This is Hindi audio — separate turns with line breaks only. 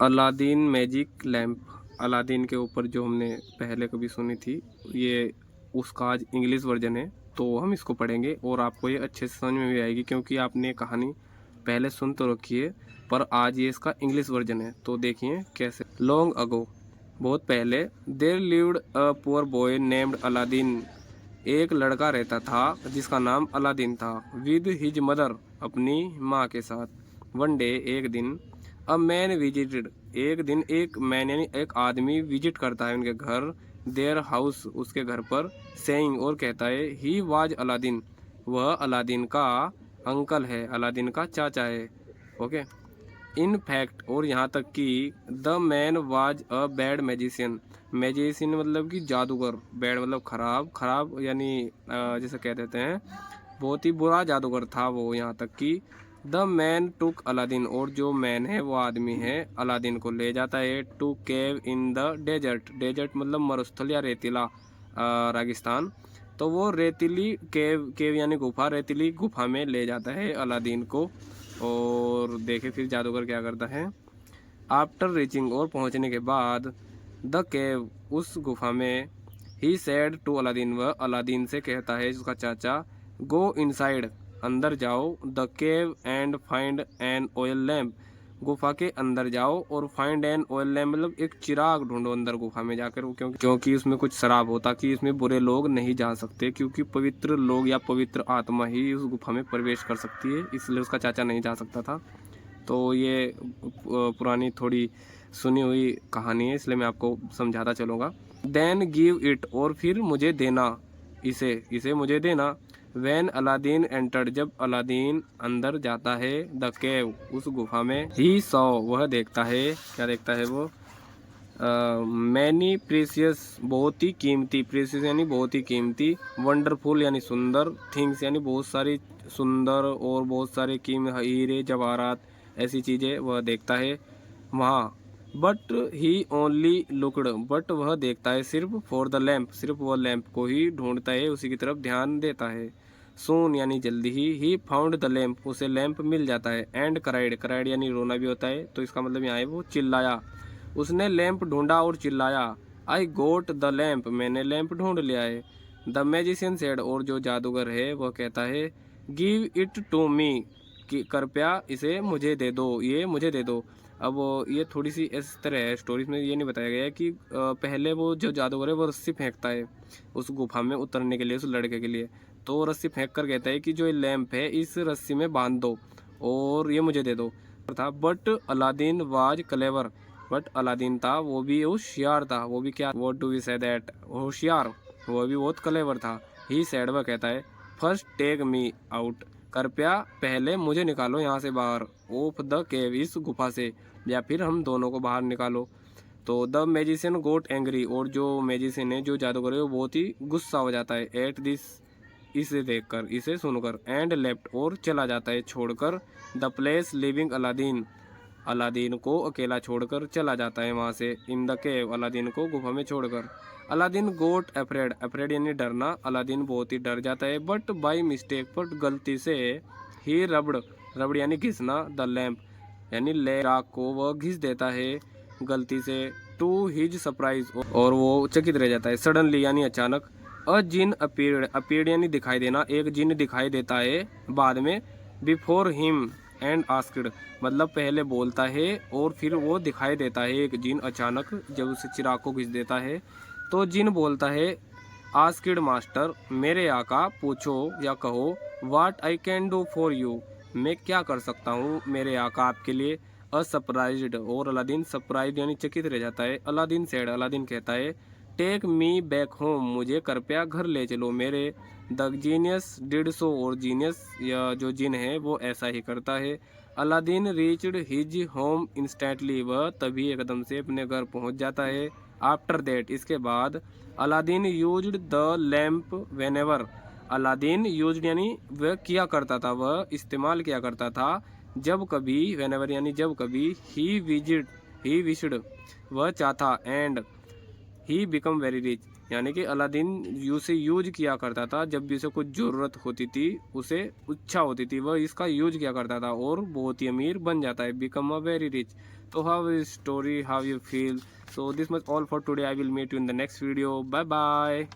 Aladdin magic lamp. अलादीन के ऊपर जो हमने पहले कभी सुनी थी, ये उसका आज इंग्लिश वर्जन है, तो हम इसको पढ़ेंगे और आपको ये अच्छे से समझ में भी आएगी, क्योंकि आपने कहानी पहले सुन तो रखी है पर आज ये इसका इंग्लिश वर्जन है। तो देखिए कैसे। लॉन्ग अगो, बहुत पहले, there lived a poor boy named Aladdin. एक लड़का रहता था जिसका नाम अलादीन था। विद हिज मदर, अपनी माँ के साथ। वन डे, एक दिन, अ मैन विजिटेड, एक दिन एक मैन यानी एक आदमी विजिट करता है उनके घर, देयर हाउस, उसके घर पर, सेइंग, और कहता है, ही वाज अलादीन, वह अलादीन का अंकल है, अलादीन का चाचा है। ओके। इन फैक्ट, और यहाँ तक कि the man was a bad magician. Magician मतलब कि जादूगर, बैड मतलब खराब, खराब यानी जैसे कह देते हैं बहुत ही बुरा जादूगर था वो। यहाँ तक कि द मैन टुक अलादीन, और जो मैन है वो आदमी है अलादीन को ले जाता है to cave in the desert. Desert मतलब मरुस्थल या रेतीला रेगिस्तान। तो वो रेतीली केव, केव यानी गुफा, रेतीली गुफा में ले जाता है अलादीन को। और देखे फिर जादूगर क्या करता है। आफ्टर रीचिंग, और पहुंचने के बाद, द केव, उस गुफा में, ही सैड टू अलादीन, वह अलादीन से कहता है उसका चाचा, गो इनसाइड, अंदर जाओ, the cave and find an oil lamp, गुफा के अंदर जाओ और फाइंड एन ऑयल लैम्प मतलब एक चिराग ढूंढो अंदर गुफा में जाकर, क्योंकि उसमें कुछ शराब होता कि इसमें बुरे लोग नहीं जा सकते, क्योंकि पवित्र लोग या पवित्र आत्मा ही उस गुफा में प्रवेश कर सकती है, इसलिए उसका चाचा नहीं जा सकता था। तो ये पुरानी थोड़ी सुनी हुई कहानी है, इसलिए मैं आपको समझाता चलूँगा। देन गिव इट, और फिर मुझे देना, इसे इसे मुझे देना। वैन अलादीन एंटर्ड, जब अलादीन अंदर जाता है, द केव, उस गुफा में, ही सॉ, वह देखता है, क्या देखता है वो, मैनी प्रीसियस, बहुत ही कीमती, प्रीसियस यानी बहुत ही कीमती, वंडरफुल यानी सुंदर, थिंग्स यानी बहुत सारी सुंदर और बहुत सारे हीरे जवाहरात, ऐसी चीज़ें वह देखता है वहाँ। But he only looked, but वह देखता है सिर्फ, फॉर द लैम्प, सिर्फ वह लैम्प को ही ढूंढता है, उसी की तरफ ध्यान देता है। सून यानी जल्दी ही फाउंड द लैम्प, उसे लैम्प मिल जाता है। एंड क्राइड, क्राइड यानी रोना भी होता है, तो इसका मतलब यहाँ है वो चिल्लाया, उसने लैंप ढूंढा और चिल्लाया, आई गोट द लैंप, मैंने लैंप ढूंढ लिया है। द मैजिशियन सेड, और जो जादूगर है वह कहता है, गिव इट टू मी, कि कृपया इसे मुझे दे दो, ये मुझे दे दो। अब ये थोड़ी सी इस तरह है स्टोरीज में, ये नहीं बताया गया है कि पहले वो जो जादूगर है वो रस्सी फेंकता है उस गुफा में उतरने के लिए उस लड़के के लिए, तो वो रस्सी फेंक कर कहता है कि जो ये लैंप है इस रस्सी में बांध दो और ये मुझे दे दो था। But Aladdin was clever, but Aladdin था वो भी होशियार था, वो भी क्या, what do we say that, होशियार, वो भी बहुत क्लेवर था। ही सैड, वह कहता है, फर्स्ट टेक मी आउट, कृपया पहले मुझे निकालो यहाँ से बाहर, ऑफ द केव, इस गुफा से, या फिर हम दोनों को बाहर निकालो। तो द मैजिशियन गोट एंग्री, और जो मैजिशियन है जो जादूगर है वो बहुत ही गुस्सा हो जाता है, एट दिस, इसे देखकर, इसे सुनकर, एंड लेफ्ट, और चला जाता है छोड़कर, the place living Aladdin, Aladdin को अकेला छोड़कर चला जाता है वहाँ से, इन द केव, अलादीन को गुफा में छोड़कर। अलादीन गोट अफ्रेड, अफ्रेड यानी डरना, अलादीन बहुत ही डर जाता है, बट बाई मिस्टेक, पर गलती से, ही रबड़, रबड़ यानी घिसना, द लैम्प यानी चिराग को वह घिस देता है गलती से, टू हिज सरप्राइज, और वो चकित रह जाता है। सडनली यानी अचानक, अ जिन अपीयर्ड, अपीयर्ड यानी दिखाई देना, एक जिन दिखाई देता है बाद में, बिफोर हिम एंड आस्क्ड, मतलब पहले बोलता है और फिर वो दिखाई देता है एक जिन अचानक, जब उसे चिराग को घिस देता है तो जिन बोलता है, आस्क्ड मास्टर, मेरे आका पूछो या कहो, what I can do for you, मैं क्या कर सकता हूँ मेरे आका आपके लिए। असरप्राइज्ड, और अलादीन सरप्राइज यानी चकित रह जाता है। अलादीन सेड, अलादीन कहता है, टेक मी बैक होम, मुझे कृपया घर ले चलो मेरे। द जीनियस डिड सो, और जीनियस या जो जिन है वो ऐसा ही करता है। Aladdin reached his home instantly, वह तभी एकदम से अपने घर पहुंच जाता है। आफ्टर दैट, इसके बाद, Aladdin used the lamp whenever, Aladdin used यानी वह किया करता था, वह इस्तेमाल किया करता था, जब कभी, व्हेनेवर यानी जब कभी, ही विशड, वह चाहता, and he become very rich, यानी कि अलादीन उसे यूज किया करता था जब भी उसे कुछ ज़रूरत होती थी, उसे इच्छा होती थी, वह इसका यूज किया करता था और बहुत ही अमीर बन जाता है, become a very rich. So how is story, how you feel? So this much all for today. I will meet you in the next video. Bye bye.